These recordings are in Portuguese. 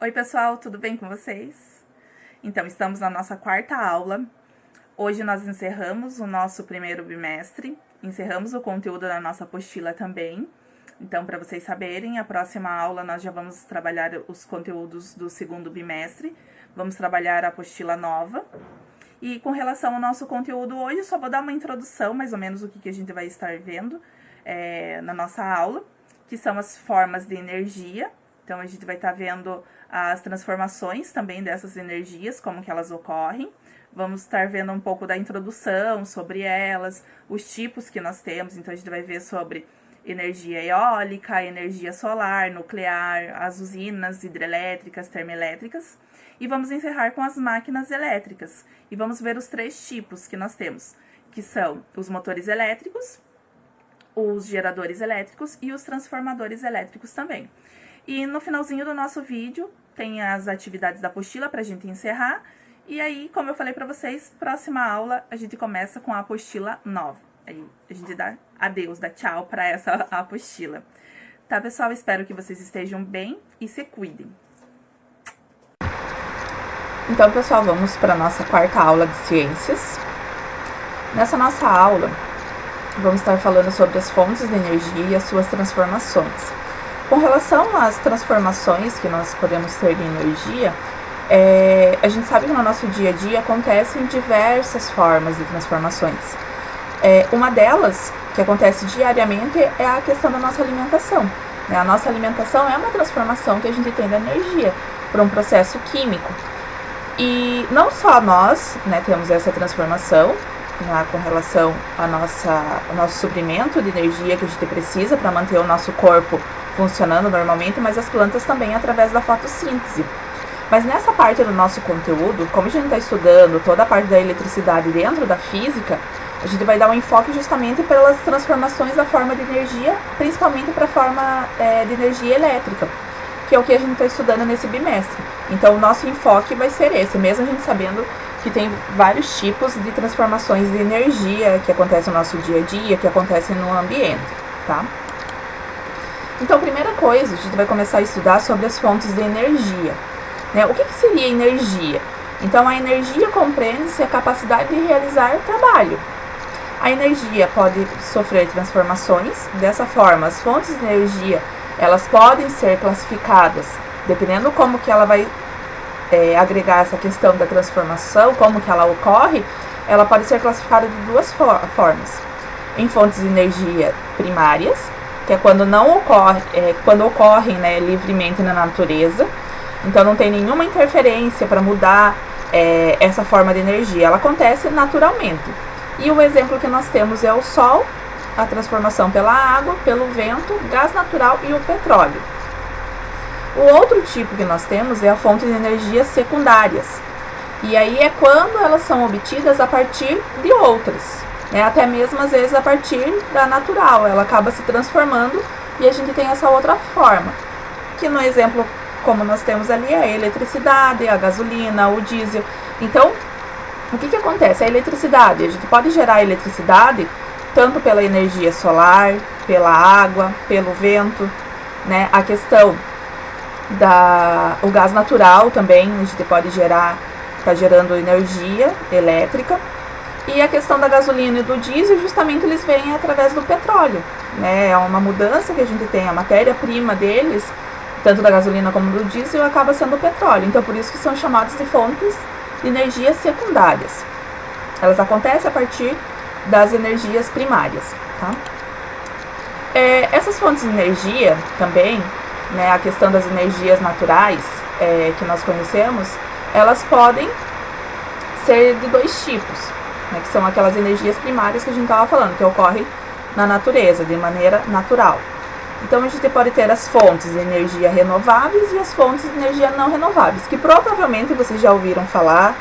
Oi pessoal, tudo bem com vocês? Então, estamos na nossa quarta aula. Hoje nós encerramos o nosso primeiro bimestre, encerramos o conteúdo da nossa apostila também. Então, para vocês saberem, a próxima aula nós já vamos trabalhar os conteúdos do segundo bimestre, vamos trabalhar a apostila nova. E com relação ao nosso conteúdo hoje, só vou dar uma introdução, mais ou menos, o que a gente vai estar vendo na nossa aula, que são as formas de energia. Então, a gente vai estar vendo as transformações também dessas energias, como que elas ocorrem. Vamos estar vendo um pouco da introdução sobre elas, os tipos que nós temos. Então, a gente vai ver sobre energia eólica, energia solar, nuclear, as usinas hidrelétricas, termoelétricas. E vamos encerrar com as máquinas elétricas. E vamos ver os três tipos que nós temos, que são os motores elétricos, os geradores elétricos e os transformadores elétricos também. E no finalzinho do nosso vídeo tem as atividades da apostila para a gente encerrar. E aí, como eu falei para vocês, próxima aula a gente começa com a apostila nova. Aí a gente dá adeus, dá tchau para essa apostila. Tá, pessoal? Espero que vocês estejam bem e se cuidem. Então, pessoal, vamos para a nossa quarta aula de ciências. Nessa nossa aula, vamos estar falando sobre as fontes de energia e as suas transformações. Com relação às transformações que nós podemos ter de energia, a gente sabe que no nosso dia a dia acontecem diversas formas de transformações. Uma delas, que acontece diariamente, é a questão da nossa alimentação. A nossa alimentação é uma transformação que a gente tem da energia por um processo químico. E não só nós temos essa transformação com relação ao nosso suprimento de energia que a gente precisa para manter o nosso corpo funcionando normalmente, mas as plantas também através da fotossíntese. Mas nessa parte do nosso conteúdo, como a gente está estudando toda a parte da eletricidade dentro da física, a gente vai dar um enfoque justamente pelas transformações da forma de energia, principalmente para a forma de energia elétrica, que é o que a gente está estudando nesse bimestre. Então, o nosso enfoque vai ser esse, mesmo a gente sabendo que tem vários tipos de transformações de energia que acontecem no nosso dia a dia, que acontecem no ambiente, tá? Então, primeira coisa, a gente vai começar a estudar sobre as fontes de energia. O que seria energia? Então, a energia compreende-se a capacidade de realizar trabalho. A energia pode sofrer transformações. Dessa forma, as fontes de energia, elas podem ser classificadas, dependendo como que ela vai agregar essa questão da transformação, como que ela ocorre, ela pode ser classificada de duas formas. Em fontes de energia primárias, que é quando não ocorre, quando ocorrem livremente na natureza, então não tem nenhuma interferência para mudar essa forma de energia, ela acontece naturalmente. E o exemplo que nós temos é o Sol, a transformação pela água, pelo vento, gás natural e o petróleo. O outro tipo que nós temos é a fonte de energias secundárias. E aí é quando elas são obtidas a partir de outras, até mesmo às vezes a partir da natural. Ela acaba se transformando e a gente tem essa outra forma, que no exemplo como nós temos ali é a eletricidade, a gasolina, o diesel. Então, o que acontece? A eletricidade, a gente pode gerar eletricidade tanto pela energia solar, pela água, pelo vento, a questão o gás natural também, a gente pode está gerando energia elétrica, e a questão da gasolina e do diesel, justamente eles vêm através do petróleo, é uma mudança que a gente tem, a matéria-prima deles, tanto da gasolina como do diesel, acaba sendo o petróleo, então por isso que são chamados de fontes de energias secundárias. Elas acontecem a partir das energias primárias, tá? Essas fontes de energia também, a questão das energias naturais que nós conhecemos, elas podem ser de dois tipos, que são aquelas energias primárias que a gente estava falando, que ocorrem na natureza, de maneira natural. Então, a gente pode ter as fontes de energia renováveis e as fontes de energia não renováveis, que provavelmente vocês já ouviram falar,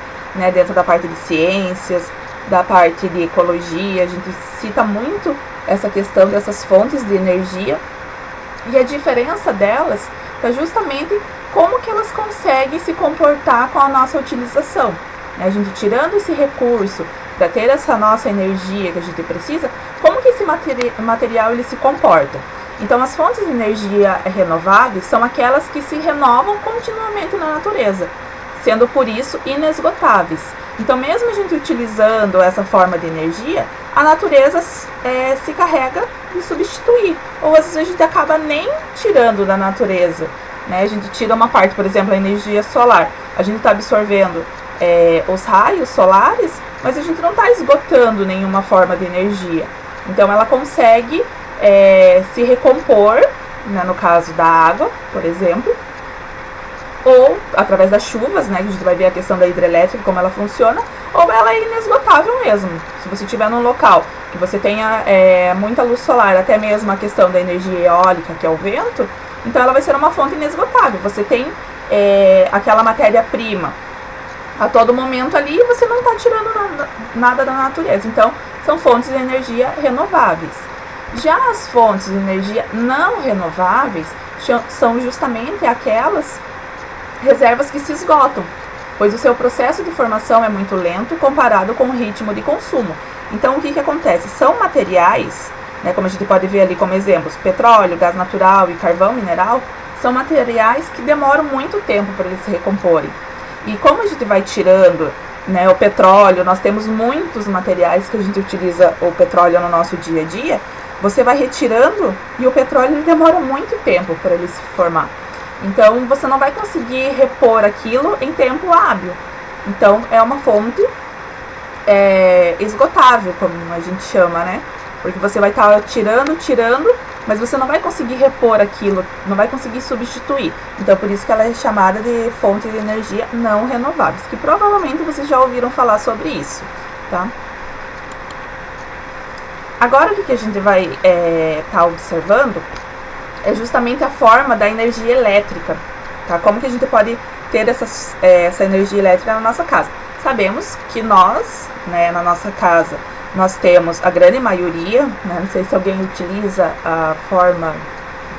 dentro da parte de ciências, da parte de ecologia, a gente cita muito essa questão dessas fontes de energia, e a diferença delas é justamente como que elas conseguem se comportar com a nossa utilização. A gente tirando esse recurso para ter essa nossa energia que a gente precisa, como que esse material ele se comporta? Então, as fontes de energia renováveis são aquelas que se renovam continuamente na natureza, sendo por isso inesgotáveis. Então, mesmo a gente utilizando essa forma de energia, a natureza se carrega de substituir. Ou às vezes a gente acaba nem tirando da natureza, né? A gente tira uma parte, por exemplo, a energia solar. A gente está absorvendo os raios solares, mas a gente não está esgotando nenhuma forma de energia. Então, ela consegue se recompor, né, no caso da água, por exemplo, ou através das chuvas, né, que a gente vai ver a questão da hidrelétrica, como ela funciona, ou ela é inesgotável mesmo. Se você estiver num local que você tenha muita luz solar, até mesmo a questão da energia eólica, que é o vento, então ela vai ser uma fonte inesgotável. Você tem aquela matéria-prima a todo momento ali e você não está tirando nada da natureza. Então, são fontes de energia renováveis. Já as fontes de energia não renováveis são justamente aquelas reservas que se esgotam, pois o seu processo de formação é muito lento comparado com o ritmo de consumo. Então, o que acontece? São materiais, né, como a gente pode ver ali como exemplos, petróleo, gás natural e carvão mineral, são materiais que demoram muito tempo para eles se recomporem. E como a gente vai tirando, né, o petróleo, nós temos muitos materiais que a gente utiliza o petróleo no nosso dia a dia, você vai retirando e o petróleo ele demora muito tempo para ele se formar. Então, você não vai conseguir repor aquilo em tempo hábil. Então, é uma fonte esgotável, como a gente chama, né? Porque você vai estar tirando, mas você não vai conseguir repor aquilo, não vai conseguir substituir. Então, por isso que ela é chamada de fonte de energia não renováveis, que provavelmente vocês já ouviram falar sobre isso, tá? Agora, o que a gente vai estar observando é justamente a forma da energia elétrica, tá? Como que a gente pode ter essa energia elétrica na nossa casa? Sabemos que nós, né, na nossa casa, nós temos a grande maioria, né, não sei se alguém utiliza a forma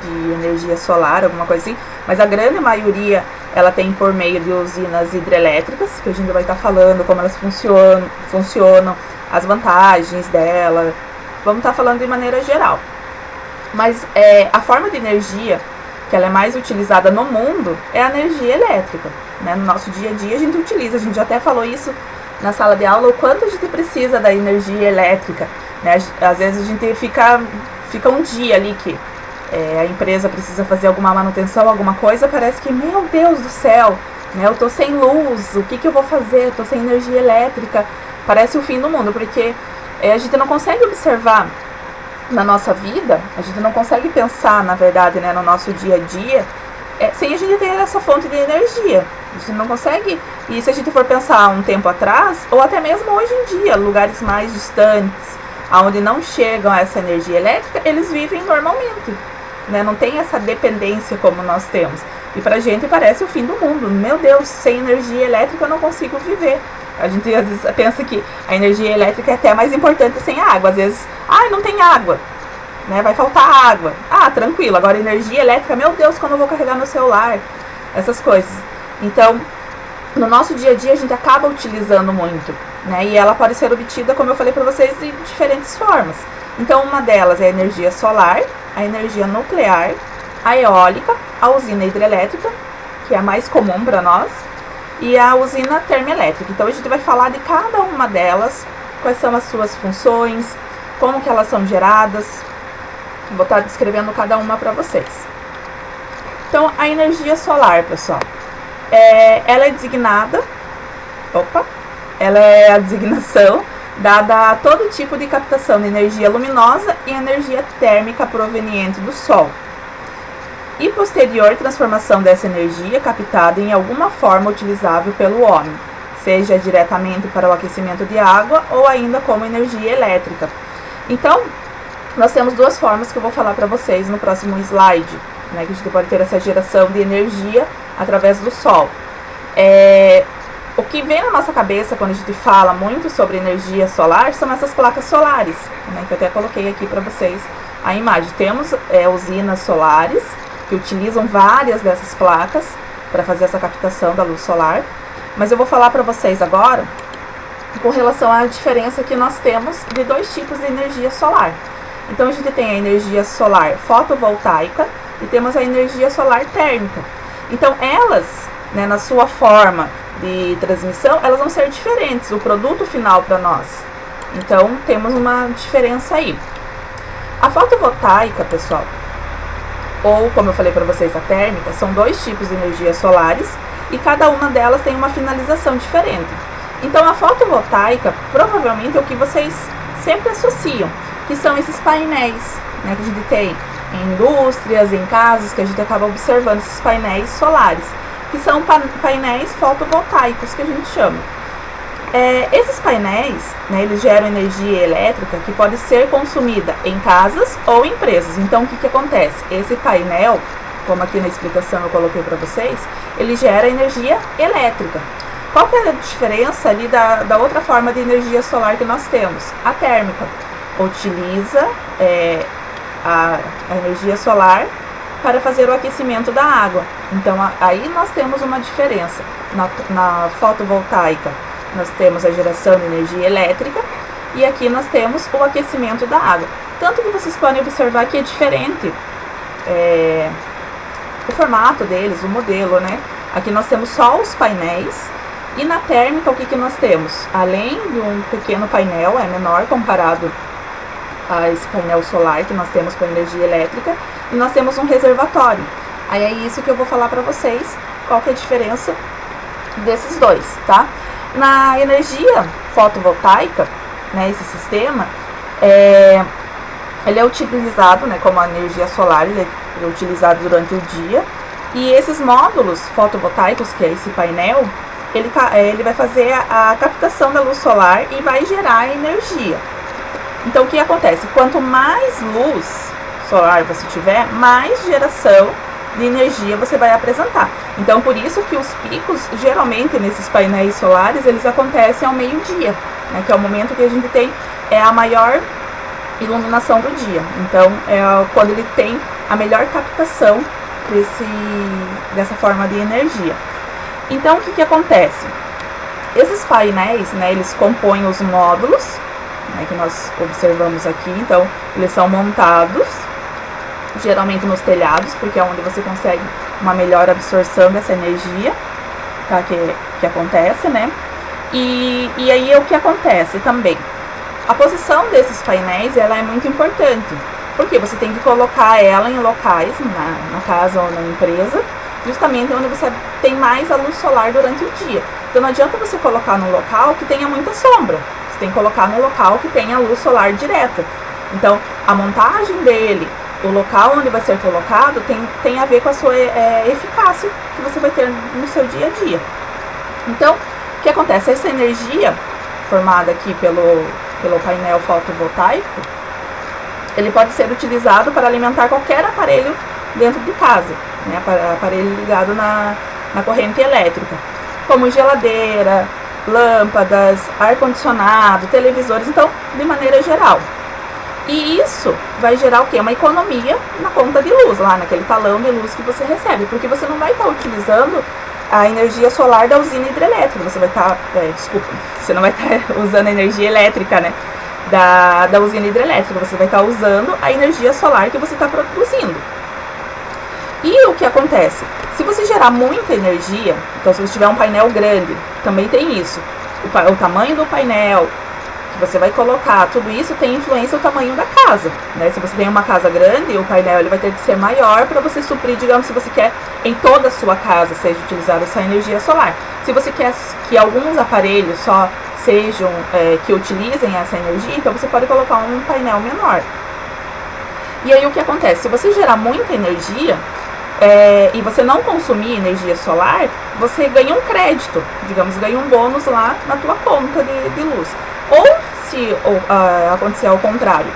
de energia solar, alguma coisa assim, mas a grande maioria ela tem por meio de usinas hidrelétricas, que a gente vai estar falando como elas funcionam, as vantagens dela, vamos estar falando de maneira geral. Mas a forma de energia que ela é mais utilizada no mundo é a energia elétrica, né? No nosso dia a dia a gente utiliza, a gente já até falou isso na sala de aula, o quanto a gente precisa da energia elétrica, né? Às vezes a gente fica um dia ali que a empresa precisa fazer alguma manutenção, alguma coisa, parece que, meu Deus do céu, né? Eu tô sem luz, o que eu vou fazer? Eu tô sem energia elétrica, parece o fim do mundo, porque a gente não consegue observar na nossa vida, a gente não consegue pensar, na verdade, né, no nosso dia a dia, sem a gente ter essa fonte de energia. A gente não consegue, e se a gente for pensar um tempo atrás, ou até mesmo hoje em dia, lugares mais distantes, onde não chegam a essa energia elétrica, eles vivem normalmente, né, não tem essa dependência como nós temos. E pra gente parece o fim do mundo. Meu Deus, sem energia elétrica eu não consigo viver. A gente às vezes pensa que a energia elétrica é até mais importante sem água. Às vezes, não tem água, né? Vai faltar água. Tranquilo. Agora energia elétrica, meu Deus, quando eu vou carregar meu celular? Essas coisas. Então, no nosso dia a dia a gente acaba utilizando muito, né? E ela pode ser obtida, como eu falei para vocês, de diferentes formas. Então, uma delas é a energia solar, a energia nuclear, a eólica, a usina hidrelétrica, que é a mais comum para nós, e a usina termoelétrica. Então a gente vai falar de cada uma delas, quais são as suas funções, como que elas são geradas. Vou estar descrevendo cada uma para vocês. Então, a energia solar, pessoal, ela é designada, ela é a designação dada a todo tipo de captação de energia luminosa e energia térmica proveniente do Sol, e posterior transformação dessa energia captada em alguma forma utilizável pelo homem, seja diretamente para o aquecimento de água ou ainda como energia elétrica. Então, nós temos duas formas que eu vou falar para vocês no próximo slide, né, que a gente pode ter essa geração de energia através do Sol. O que vem na nossa cabeça quando a gente fala muito sobre energia solar são essas placas solares, né, que eu até coloquei aqui para vocês a imagem. Temos usinas solares que utilizam várias dessas placas para fazer essa captação da luz solar, mas eu vou falar para vocês agora com relação à diferença que nós temos de dois tipos de energia solar. Então a gente tem a energia solar fotovoltaica e temos a energia solar térmica. Então elas, né, na sua forma de transmissão, elas vão ser diferentes, o produto final para nós. Então temos uma diferença aí. A fotovoltaica, pessoal, ou como eu falei para vocês, a térmica, são dois tipos de energias solares e cada uma delas tem uma finalização diferente. Então a fotovoltaica provavelmente é o que vocês sempre associam, que são esses painéis, né, que a gente tem em indústrias, em casas, que a gente acaba observando esses painéis solares, que são painéis fotovoltaicos, que a gente chama. Esses painéis, né, eles geram energia elétrica que pode ser consumida em casas ou empresas. Então, o que acontece? Esse painel, como aqui na explicação eu coloquei para vocês, ele gera energia elétrica. Qual que é a diferença ali da outra forma de energia solar que nós temos? A térmica utiliza a energia solar para fazer o aquecimento da água. Então, aí nós temos uma diferença. Na fotovoltaica, nós temos a geração de energia elétrica e aqui nós temos o aquecimento da água. Tanto que vocês podem observar que é diferente o formato deles, o modelo, né? Aqui nós temos só os painéis e na térmica o que nós temos? Além de um pequeno painel, é menor comparado a esse painel solar que nós temos com energia elétrica, e nós temos um reservatório. Aí é isso que eu vou falar para vocês, qual que é a diferença desses dois, tá? Na energia fotovoltaica, né, esse sistema, ele é utilizado, né, como a energia solar, ele é utilizado durante o dia, e esses módulos fotovoltaicos, que é esse painel, ele vai fazer a captação da luz solar e vai gerar energia. Então, o que acontece? Quanto mais luz solar você tiver, mais geração de energia você vai apresentar. Então, por isso que os picos, geralmente, nesses painéis solares, eles acontecem ao meio-dia, né, que é o momento que a gente tem a maior iluminação do dia. Então, é quando ele tem a melhor captação dessa forma de energia. Então, o que acontece? Esses painéis, né, eles compõem os módulos, né, que nós observamos aqui. Então, eles são montados geralmente nos telhados, porque é onde você consegue uma melhor absorção dessa energia, tá, que acontece, né? E aí o que acontece também? A posição desses painéis, ela é muito importante, porque você tem que colocar ela em locais, na casa ou na empresa, justamente onde você tem mais a luz solar durante o dia. Então não adianta você colocar num local que tenha muita sombra, você tem que colocar num local que tenha luz solar direta. Então a montagem dele, o local onde vai ser colocado, tem a ver com a sua eficácia que você vai ter no seu dia a dia. Então, o que acontece? Essa energia formada aqui pelo painel fotovoltaico, ele pode ser utilizado para alimentar qualquer aparelho dentro de casa, né? Aparelho ligado na corrente elétrica, como geladeira, lâmpadas, ar-condicionado, televisores, então, de maneira geral. E isso vai gerar o quê? Uma economia na conta de luz, lá naquele talão de luz que você recebe, porque você não vai estar utilizando a energia solar da usina hidrelétrica, você vai estar, você não vai estar usando a energia elétrica, né, da usina hidrelétrica, você vai estar usando a energia solar que você está produzindo. E o que acontece? Se você gerar muita energia, então se você tiver um painel grande, também tem isso, o tamanho do painel que você vai colocar, tudo isso tem influência no tamanho da casa, né? Se você tem uma casa grande, o painel ele vai ter que ser maior para você suprir, digamos, se você quer em toda a sua casa seja utilizada essa energia solar. Se você quer que alguns aparelhos só sejam, que utilizem essa energia, então você pode colocar um painel menor. E aí o que acontece? Se você gerar muita energia, e você não consumir energia solar, você ganha um crédito, digamos, ganha um bônus lá na tua conta de luz. Ou se acontecer ao contrário,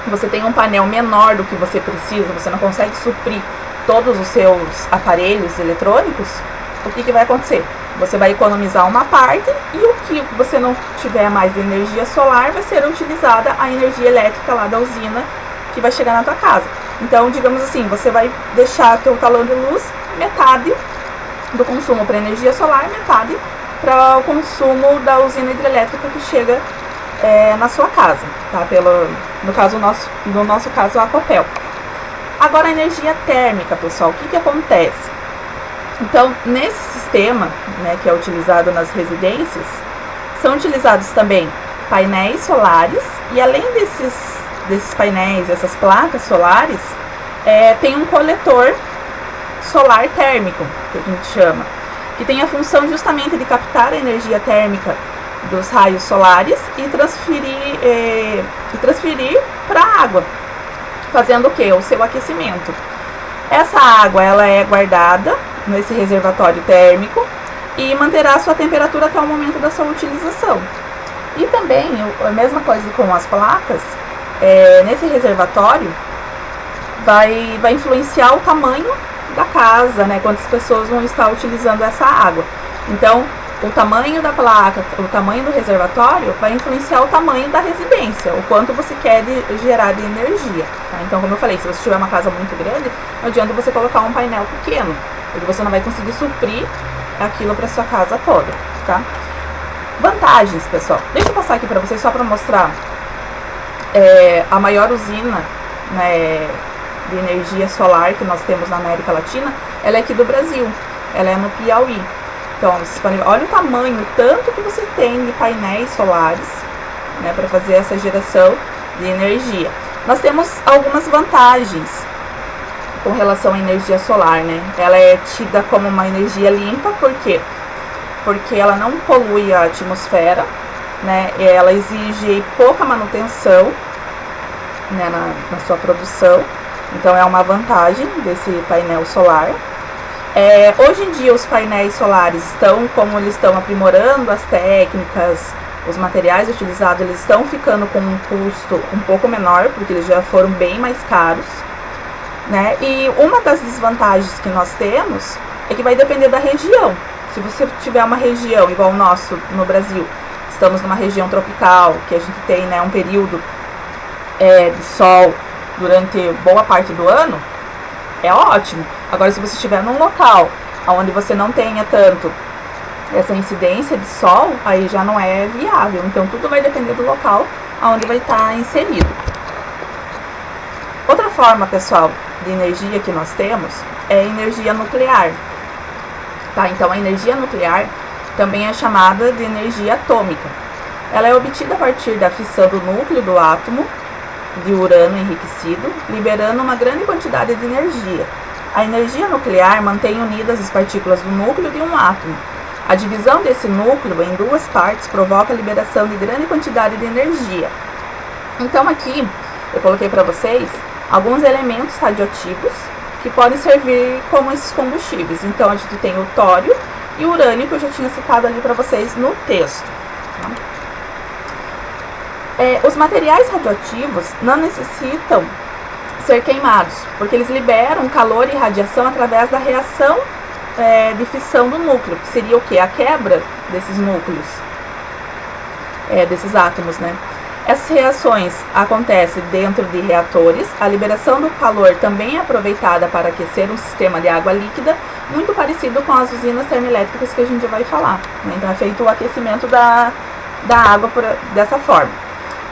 você tem um painel menor do que você precisa, você não consegue suprir todos os seus aparelhos eletrônicos, o que vai acontecer? Você vai economizar uma parte e o que você não tiver mais de energia solar vai ser utilizada a energia elétrica lá da usina que vai chegar na tua casa. Então, digamos assim, você vai deixar teu talão de luz metade do consumo para energia solar, metade para o consumo da usina hidrelétrica que chega na sua casa, tá? no nosso caso, a Copel. Agora, a energia térmica, pessoal, o que acontece? Então, nesse sistema, né, que é utilizado nas residências, são utilizados também painéis solares, e além desses painéis, essas placas solares, tem um coletor solar térmico, que a gente chama, que tem a função justamente de captar a energia térmica dos raios solares e transferir para a água, fazendo o que? O seu aquecimento. Essa água ela é guardada nesse reservatório térmico e manterá a sua temperatura até o momento da sua utilização. E também, a mesma coisa com as placas, nesse reservatório vai influenciar o tamanho da casa, né, quantas pessoas vão estar utilizando essa água. Então, o tamanho da placa, o tamanho do reservatório vai influenciar o tamanho da residência, o quanto você quer gerar de energia. Tá? Então, como eu falei, se você tiver uma casa muito grande, não adianta você colocar um painel pequeno, porque você não vai conseguir suprir aquilo para sua casa toda. Tá? Vantagens, pessoal. Deixa eu passar aqui para vocês só para mostrar a maior usina, né, de energia solar que nós temos na América Latina. Ela é aqui do Brasil, ela é no Piauí. Então, olha o tamanho, tanto que você tem de painéis solares, né, para fazer essa geração de energia. Nós temos algumas vantagens com relação à energia solar, né? Ela é tida como uma energia limpa, por quê? Porque ela não polui a atmosfera, né? E ela exige pouca manutenção, né, na sua produção. Então, é uma vantagem desse painel solar. Hoje em dia, os painéis solares como eles estão aprimorando as técnicas, os materiais utilizados, eles estão ficando com um custo um pouco menor, porque eles já foram bem mais caros, né? E uma das desvantagens que nós temos é que vai depender da região. Se você tiver uma região igual o nosso no Brasil, estamos numa região tropical, que a gente tem, né, um período de sol durante boa parte do ano, é ótimo. Agora, se você estiver num local onde você não tenha tanto essa incidência de sol, aí já não é viável. Então, tudo vai depender do local onde vai estar inserido. Outra forma, pessoal, de energia que nós temos é a energia nuclear. Tá? Então, a energia nuclear também é chamada de energia atômica. Ela é obtida a partir da fissão do núcleo do átomo de urânio enriquecido, liberando uma grande quantidade de energia. A energia nuclear mantém unidas as partículas do núcleo de um átomo. A divisão desse núcleo em duas partes provoca a liberação de grande quantidade de energia. Então, aqui eu coloquei para vocês alguns elementos radioativos que podem servir como esses combustíveis. Então, a gente tem o tório e o urânio, que eu já tinha citado ali para vocês no texto. Tá? Os materiais radioativos não necessitam ser queimados, porque eles liberam calor e radiação através da reação de fissão do núcleo, que seria o quê? A quebra desses núcleos, desses átomos, né? Essas reações acontecem dentro de reatores. A liberação do calor também é aproveitada para aquecer um sistema de água líquida, muito parecido com as usinas termoelétricas que a gente vai falar, né? Então, é feito o aquecimento da água dessa forma.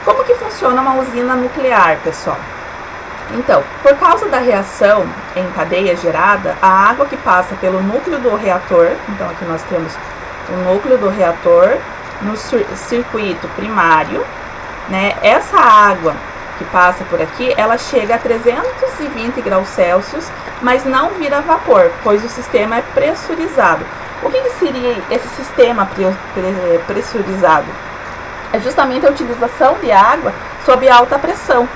Como que funciona uma usina nuclear, pessoal? Então, por causa da reação em cadeia gerada, a água que passa pelo núcleo do reator, então aqui nós temos o núcleo do reator no circuito primário, né? Essa água que passa por aqui, ela chega a 320 graus Celsius, mas não vira vapor, pois o sistema é pressurizado. O que seria esse sistema pressurizado? É justamente a utilização de água sob alta pressão.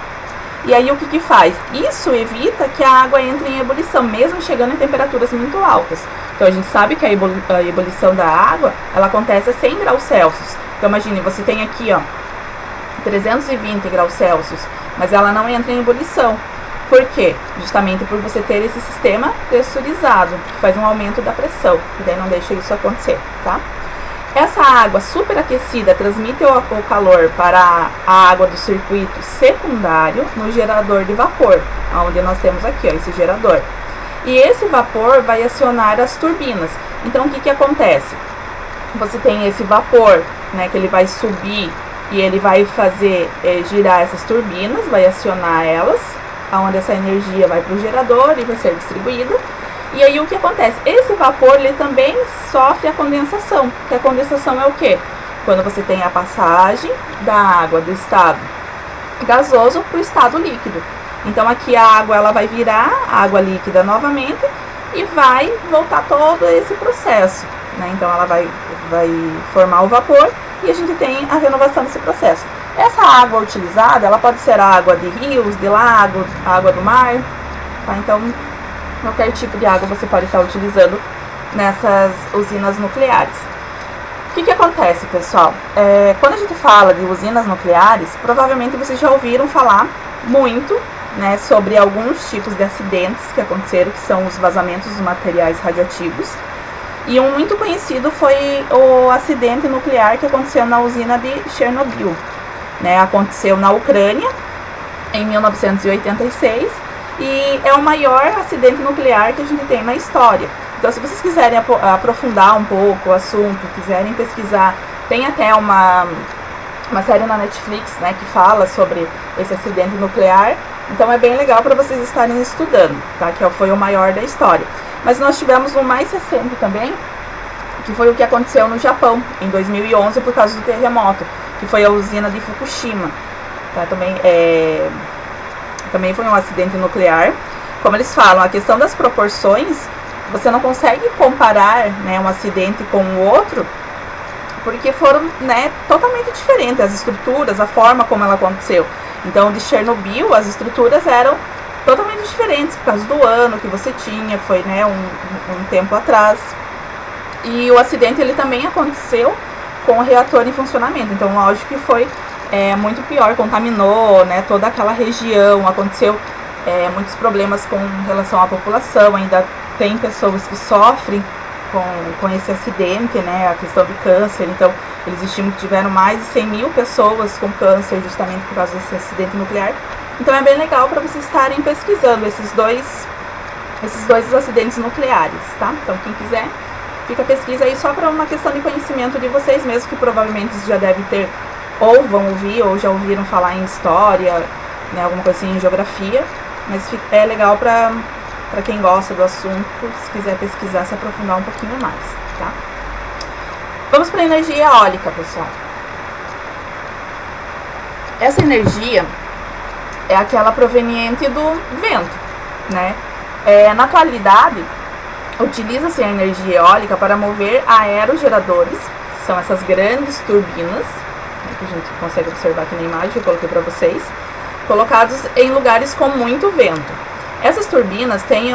E aí o que faz? Isso evita que a água entre em ebulição, mesmo chegando em temperaturas muito altas. Então a gente sabe que a ebulição da água, ela acontece a 100 graus Celsius. Então imagine, você tem aqui, ó, 320 graus Celsius, mas ela não entra em ebulição. Por quê? Justamente por você ter esse sistema pressurizado, que faz um aumento da pressão, e daí não deixa isso acontecer, tá? Essa água superaquecida transmite o calor para a água do circuito secundário no gerador de vapor, onde nós temos aqui, ó, esse gerador. E esse vapor vai acionar as turbinas. Então, o que acontece? Você tem esse vapor, né, que ele vai subir e ele vai fazer girar essas turbinas, vai acionar elas, onde essa energia vai para o gerador e vai ser distribuída. E aí o que acontece? Esse vapor ele também sofre a condensação, que a condensação é o quê? Quando você tem a passagem da água do estado gasoso para o estado líquido. Então aqui a água ela vai virar água líquida novamente e vai voltar todo esse processo, né? Então ela vai formar o vapor e a gente tem a renovação desse processo. Essa água utilizada, ela pode ser água de rios, de lago, água do mar, tá? Então qualquer tipo de água você pode estar utilizando nessas usinas nucleares. O que acontece, pessoal? Quando a gente fala de usinas nucleares, provavelmente vocês já ouviram falar muito, né, sobre alguns tipos de acidentes que aconteceram, que são os vazamentos dos materiais radioativos. E um muito conhecido foi o acidente nuclear que aconteceu na usina de Chernobyl, né? Aconteceu na Ucrânia em 1986 e é o maior acidente nuclear que a gente tem na história. Então, se vocês quiserem aprofundar um pouco o assunto, quiserem pesquisar, tem até uma série na Netflix, né, que fala sobre esse acidente nuclear. Então, é bem legal para vocês estarem estudando, tá? Que foi o maior da história. Mas nós tivemos um mais recente também, que foi o que aconteceu no Japão, em 2011, por causa do terremoto, que foi a usina de Fukushima. Tá? Também foi um acidente nuclear. Como eles falam, a questão das proporções, você não consegue comparar, né, um acidente com o outro, porque foram, né, totalmente diferentes as estruturas, a forma como ela aconteceu. Então, de Chernobyl, as estruturas eram totalmente diferentes por causa do ano que você tinha, foi, né, um tempo atrás. E o acidente ele também aconteceu com o reator em funcionamento. Então, lógico que foi muito pior, contaminou, né, toda aquela região, aconteceu muitos problemas com relação à população, ainda tem pessoas que sofrem com esse acidente, né, a questão do câncer. Então, eles estimam que tiveram mais de 100 mil pessoas com câncer justamente por causa desse acidente nuclear. Então, é bem legal para vocês estarem pesquisando esses dois acidentes nucleares, tá? Então, quem quiser, fica a pesquisa aí só para uma questão de conhecimento de vocês mesmos, que provavelmente já devem ter, ou vão ouvir, ou já ouviram falar em história, né, alguma coisa assim, em geografia. Mas é legal para quem gosta do assunto, se quiser pesquisar, se aprofundar um pouquinho mais, tá? Vamos para a energia eólica, pessoal. Essa energia é aquela proveniente do vento, né? Na atualidade, utiliza-se a energia eólica para mover aerogeradores, que são essas grandes turbinas, né, que a gente consegue observar aqui na imagem, eu coloquei para vocês, colocados em lugares com muito vento. Essas turbinas têm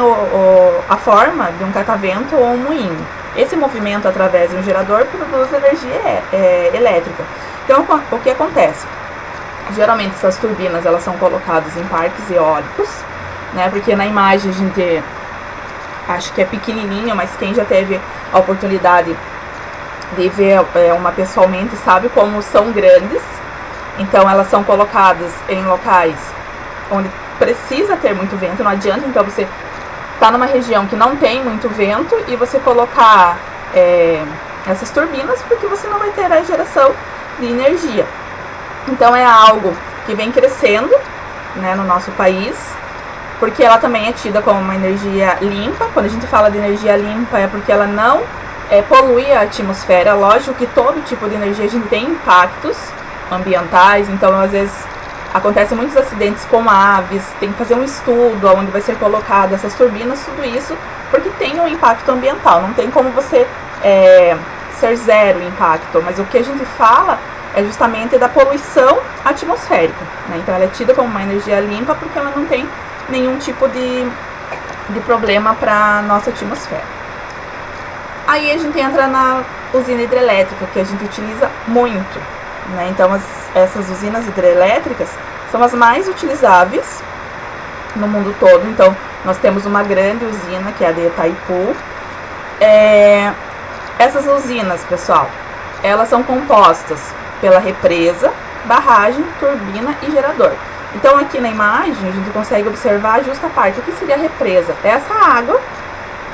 a forma de um catavento ou um moinho. Esse movimento através de um gerador produz energia elétrica. Então, o que acontece? Geralmente essas turbinas elas são colocadas em parques eólicos, né? Porque na imagem a gente acha que é pequenininha, mas quem já teve a oportunidade de ver uma pessoalmente sabe como são grandes. Então elas são colocadas em locais onde precisa ter muito vento, não adianta então você tá numa região que não tem muito vento e você colocar essas turbinas, porque você não vai ter a geração de energia. Então é algo que vem crescendo, né, no nosso país, porque ela também é tida como uma energia limpa. Quando a gente fala de energia limpa é porque ela não polui a atmosfera. Lógico que todo tipo de energia a gente tem impactos ambientais, então às vezes acontecem muitos acidentes com aves, tem que fazer um estudo onde vai ser colocado essas turbinas, tudo isso porque tem um impacto ambiental, não tem como você ser zero impacto, mas o que a gente fala é justamente da poluição atmosférica, né? Então ela é tida como uma energia limpa porque ela não tem nenhum tipo de problema para a nossa atmosfera. Aí a gente entra na usina hidrelétrica, que a gente utiliza muito, né? Então essas usinas hidrelétricas são as mais utilizáveis no mundo todo. Então nós temos uma grande usina que é a de Itaipu. Essas usinas, pessoal, elas são compostas pela represa, barragem, turbina e gerador. Então aqui na imagem a gente consegue observar justa a parte. O que seria a represa? É essa água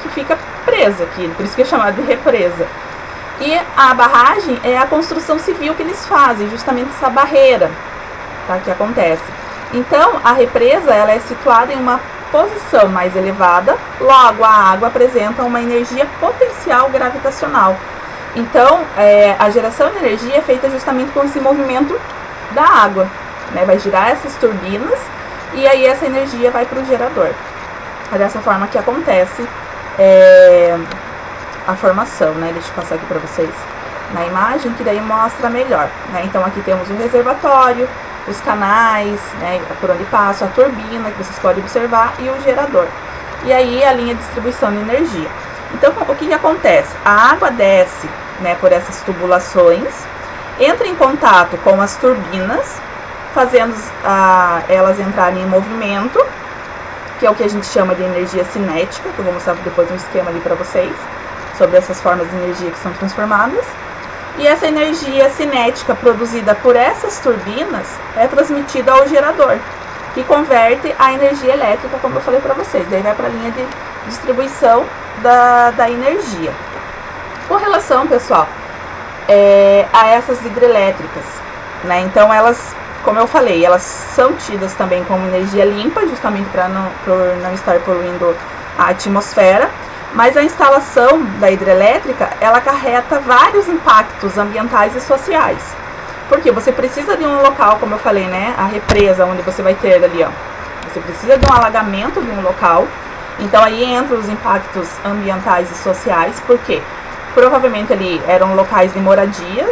que fica presa aqui, por isso que é chamada de represa. E a barragem é a construção civil que eles fazem, justamente essa barreira, tá, que acontece. Então, a represa ela é situada em uma posição mais elevada, logo a água apresenta uma energia potencial gravitacional. Então, a geração de energia é feita justamente com esse movimento da água, né? Vai girar essas turbinas e aí essa energia vai para o gerador. É dessa forma que acontece a formação, né? Deixa eu passar aqui para vocês na imagem, que daí mostra melhor, né? Então, aqui temos o reservatório, os canais, né, por onde passa a turbina, que vocês podem observar, e o gerador. E aí a linha de distribuição de energia. Então, o que acontece? A água desce, né, por essas tubulações, entra em contato com as turbinas, fazendo elas entrarem em movimento, que é o que a gente chama de energia cinética, que eu vou mostrar depois um esquema ali para vocês, sobre essas formas de energia que são transformadas. E essa energia cinética produzida por essas turbinas é transmitida ao gerador, que converte a energia elétrica, como eu falei para vocês. Daí vai para a linha de distribuição da energia. Com relação, pessoal, a essas hidrelétricas, né? Então, elas, como eu falei, elas são tidas também como energia limpa, justamente por não estar poluindo a atmosfera. Mas a instalação da hidrelétrica, ela acarreta vários impactos ambientais e sociais. Porque você precisa de um local, como eu falei, né? A represa, onde você vai ter ali, ó. Você precisa de um alagamento de um local. Então, aí entram os impactos ambientais e sociais, porque provavelmente ali eram locais de moradia.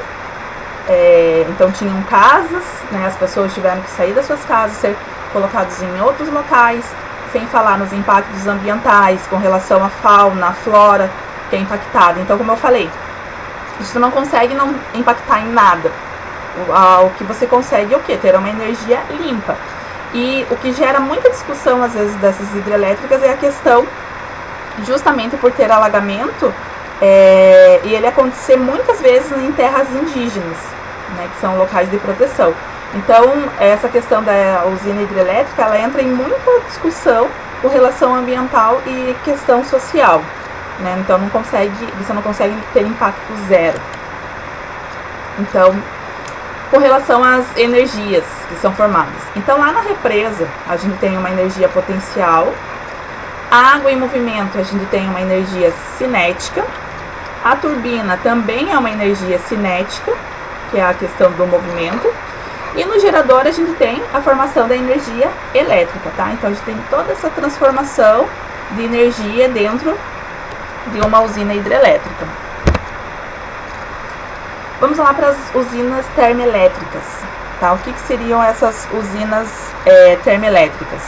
Então, tinham casas, né? As pessoas tiveram que sair das suas casas, ser colocados em outros locais. Sem falar nos impactos ambientais com relação à fauna, à flora que é impactada. Então, como eu falei, isso não consegue não impactar em nada. O que você consegue é o quê? Ter uma energia limpa. E o que gera muita discussão, às vezes, dessas hidrelétricas é a questão, justamente por ter alagamento, e ele acontecer muitas vezes em terras indígenas, né, que são locais de proteção. Então, essa questão da usina hidrelétrica, ela entra em muita discussão com relação ambiental e questão social, né? Então, você não consegue ter impacto zero. Então, com relação às energias que são formadas. Então, lá na represa, a gente tem uma energia potencial. A água em movimento, a gente tem uma energia cinética. A turbina também é uma energia cinética, que é a questão do movimento. E no gerador a gente tem a formação da energia elétrica, tá? Então a gente tem toda essa transformação de energia dentro de uma usina hidrelétrica. Vamos lá para as usinas termoelétricas, tá? O que seriam essas usinas termoelétricas?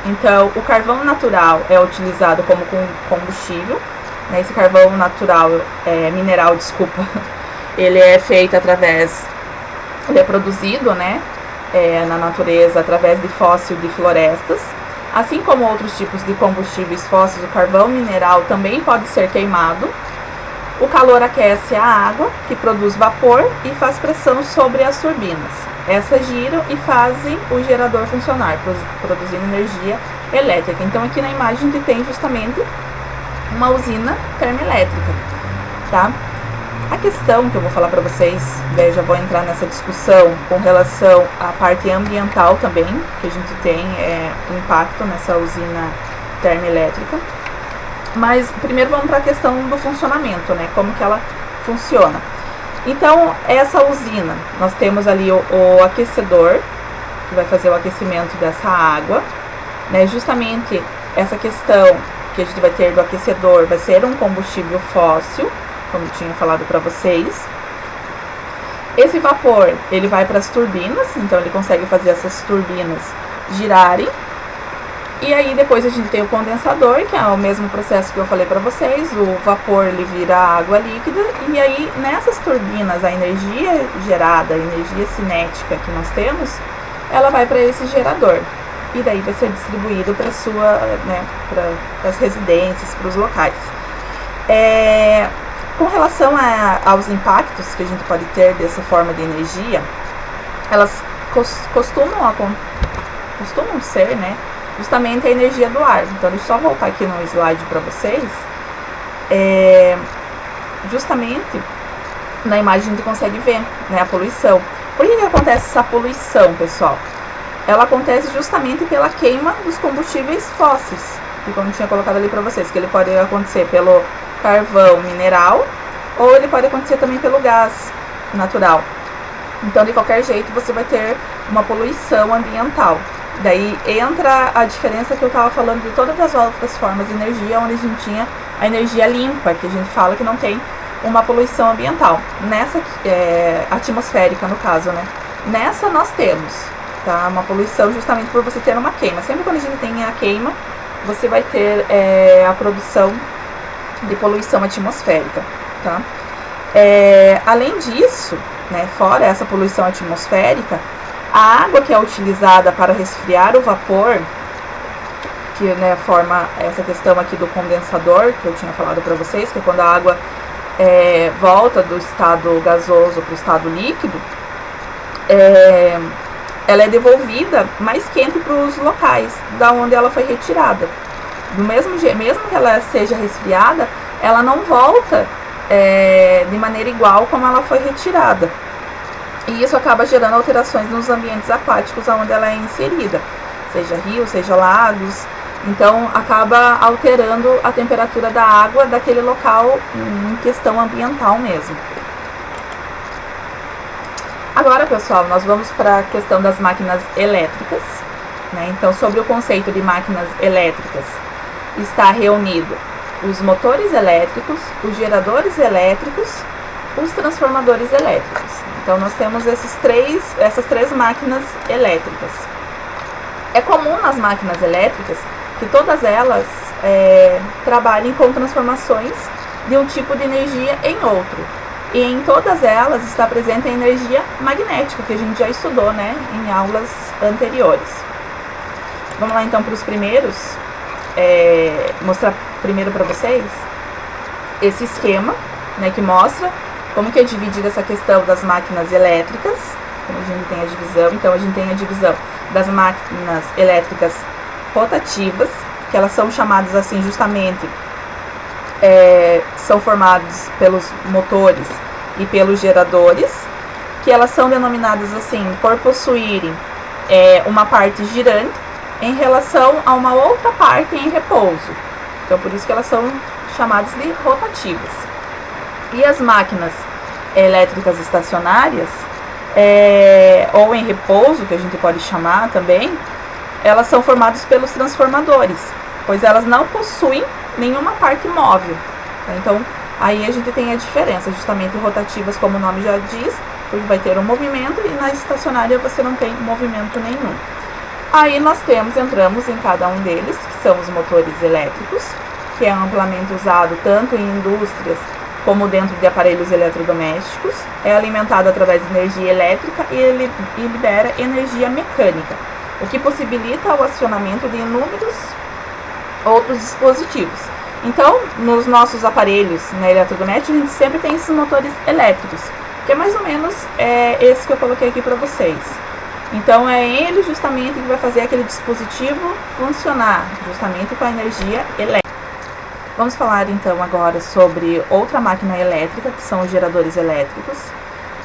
Então, o carvão natural é utilizado como combustível, né? Esse carvão natural, mineral, desculpa, ele é feito ele é produzido, né, na natureza através de fóssil de florestas. Assim como outros tipos de combustíveis fósseis, o carvão mineral também pode ser queimado. O calor aquece a água, que produz vapor e faz pressão sobre as turbinas. Essas giram e fazem o gerador funcionar, produzindo energia elétrica. Então, aqui na imagem a gente tem justamente uma usina termoelétrica, tá? A questão que eu vou falar para vocês, daí já vou entrar nessa discussão com relação à parte ambiental também, que a gente tem impacto nessa usina termoelétrica. Mas primeiro vamos para a questão do funcionamento, né? Como que ela funciona. Então, essa usina, nós temos ali o aquecedor, que vai fazer o aquecimento dessa água, né? Justamente essa questão que a gente vai ter do aquecedor vai ser um combustível fóssil, como eu tinha falado para vocês. Esse vapor, ele vai para as turbinas, então ele consegue fazer essas turbinas girarem. E aí depois a gente tem o condensador, que é o mesmo processo que eu falei para vocês, o vapor ele vira água líquida, e aí nessas turbinas a energia gerada, a energia cinética que nós temos, ela vai para esse gerador. E daí vai ser distribuído para para as residências, para os locais. Com relação aos impactos que a gente pode ter dessa forma de energia, elas costumam ser, né, justamente a energia do ar. Então, deixa eu só voltar aqui no slide para vocês. Justamente na imagem a gente consegue ver, né, a poluição. Por que acontece essa poluição, pessoal? Ela acontece justamente pela queima dos combustíveis fósseis, que como eu tinha colocado ali para vocês, que ele pode acontecer pelo carvão mineral, ou ele pode acontecer também pelo gás natural. Então, de qualquer jeito, você vai ter uma poluição ambiental. Daí entra a diferença que eu estava falando de todas as outras formas de energia, onde a gente tinha a energia limpa, que a gente fala que não tem uma poluição ambiental. Nessa, atmosférica no caso, né? Nessa nós temos, tá? Uma poluição justamente por você ter uma queima. Sempre quando a gente tem a queima, você vai ter a produção de poluição atmosférica, tá? Além disso, né, fora essa poluição atmosférica, a água que é utilizada para resfriar o vapor, que, né, forma essa questão aqui do condensador, que eu tinha falado para vocês, que é quando a água volta do estado gasoso para o estado líquido, ela é devolvida mais quente para os locais da onde ela foi retirada. Do mesmo jeito, mesmo que ela seja resfriada, ela não volta de maneira igual como ela foi retirada. E isso acaba gerando alterações nos ambientes aquáticos onde ela é inserida, seja rios, seja lagos. Então, acaba alterando a temperatura da água daquele local em questão ambiental mesmo. Agora, pessoal, nós vamos para a questão das máquinas elétricas, né? Então, sobre o conceito de máquinas elétricas, está reunido os motores elétricos, os geradores elétricos, os transformadores elétricos. Então, nós temos essas três máquinas elétricas. É comum nas máquinas elétricas que todas elas trabalhem com transformações de um tipo de energia em outro. E em todas elas está presente a energia magnética, que a gente já estudou, né, em aulas anteriores. Vamos lá então para os primeiros, mostrar primeiro para vocês esse esquema, né, que mostra como que é dividida essa questão das máquinas elétricas. Como a gente tem a divisão, então a gente tem a divisão das máquinas elétricas rotativas, que elas são chamadas assim justamente, são formadas pelos motores e pelos geradores, que elas são denominadas assim por possuírem uma parte girante em relação a uma outra parte em repouso. Então por isso que elas são chamadas de rotativas. E as máquinas elétricas estacionárias, ou em repouso, que a gente pode chamar também, elas são formadas pelos transformadores, pois elas não possuem nenhuma parte móvel. Então, aí a gente tem a diferença, justamente rotativas, como o nome já diz, porque vai ter um movimento, e na estacionária você não tem movimento nenhum. Aí nós entramos em cada um deles, que são os motores elétricos, que é amplamente usado tanto em indústrias como dentro de aparelhos eletrodomésticos. É alimentado através de energia elétrica e libera energia mecânica, o que possibilita o acionamento de inúmeros outros dispositivos. Então, nos nossos aparelhos, né, eletrodomésticos, a gente sempre tem esses motores elétricos, que é mais ou menos esse que eu coloquei aqui para vocês. Então, é ele justamente que vai fazer aquele dispositivo funcionar, justamente com a energia elétrica. Vamos falar então agora sobre outra máquina elétrica, que são os geradores elétricos.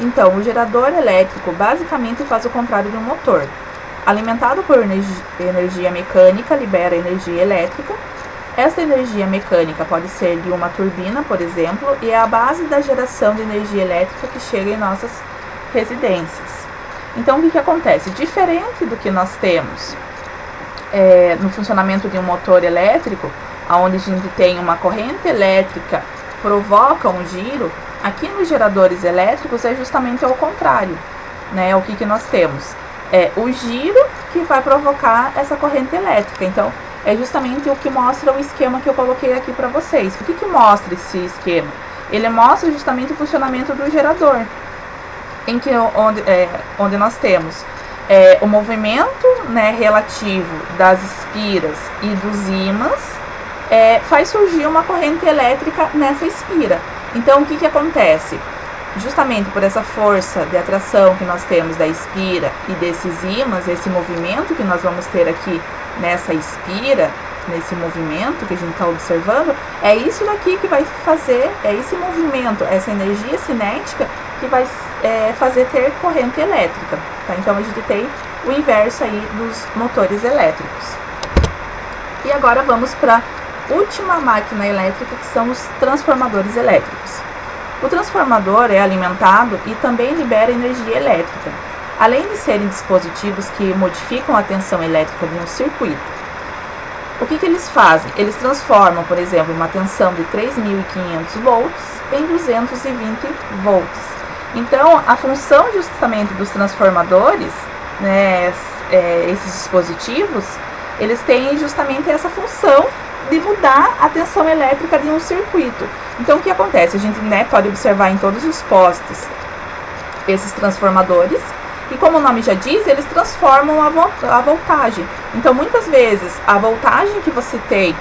Então, o gerador elétrico basicamente faz o contrário de um motor. Alimentado por energia mecânica, libera energia elétrica. Esta energia mecânica pode ser de uma turbina, por exemplo, e é a base da geração de energia elétrica que chega em nossas residências. Então, o que acontece? Diferente do que nós temos no funcionamento de um motor elétrico, onde a gente tem uma corrente elétrica provoca um giro, aqui nos geradores elétricos é justamente ao contrário, né? O que nós temos? O giro que vai provocar essa corrente elétrica. Então, é justamente o que mostra o esquema que eu coloquei aqui para vocês. O que mostra esse esquema? Ele mostra justamente o funcionamento do gerador, onde nós temos o movimento, né, relativo das espiras e dos ímãs, faz surgir uma corrente elétrica nessa espira. Então, o que acontece? Justamente por essa força de atração que nós temos da espira e desses ímãs, esse movimento que nós vamos ter aqui nessa espira, nesse movimento que a gente está observando, é isso daqui que vai fazer, é esse movimento, essa energia cinética que vai fazer ter corrente elétrica, tá? Então a gente tem o inverso aí dos motores elétricos. E agora vamos para a última máquina elétrica, que são os transformadores elétricos. O transformador é alimentado e também libera energia elétrica, além de serem dispositivos que modificam a tensão elétrica de um circuito. O que eles fazem? Eles transformam, por exemplo, uma tensão de 3.500 volts em 220 volts. Então, a função justamente dos transformadores, né, esses dispositivos, eles têm justamente essa função de mudar a tensão elétrica de um circuito. Então, o que acontece? A gente, né, pode observar em todos os postes esses transformadores, e como o nome já diz, eles transformam a voltagem. Então, muitas vezes, a voltagem que você tem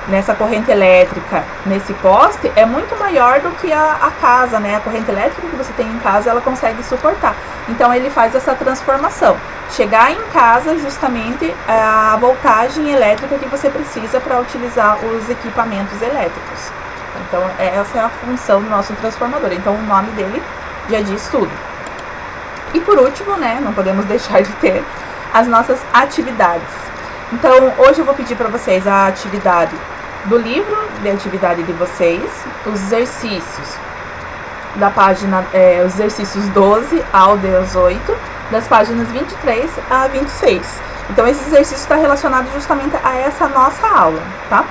nessa corrente elétrica, nesse poste, é muito maior do que a casa, né? A corrente elétrica que você tem em casa, ela consegue suportar. Então, ele faz essa transformação. Chegar em casa, justamente, a voltagem elétrica que você precisa para utilizar os equipamentos elétricos. Então, essa é a função do nosso transformador. Então, o nome dele já diz tudo. E por último, né, não podemos deixar de ter as nossas atividades. Então, hoje eu vou pedir para vocês a atividade do livro de atividade de vocês, os exercícios da página, os exercícios 12 ao 18, das páginas 23 a 26. Então, esse exercício está relacionado justamente a essa nossa aula, tá?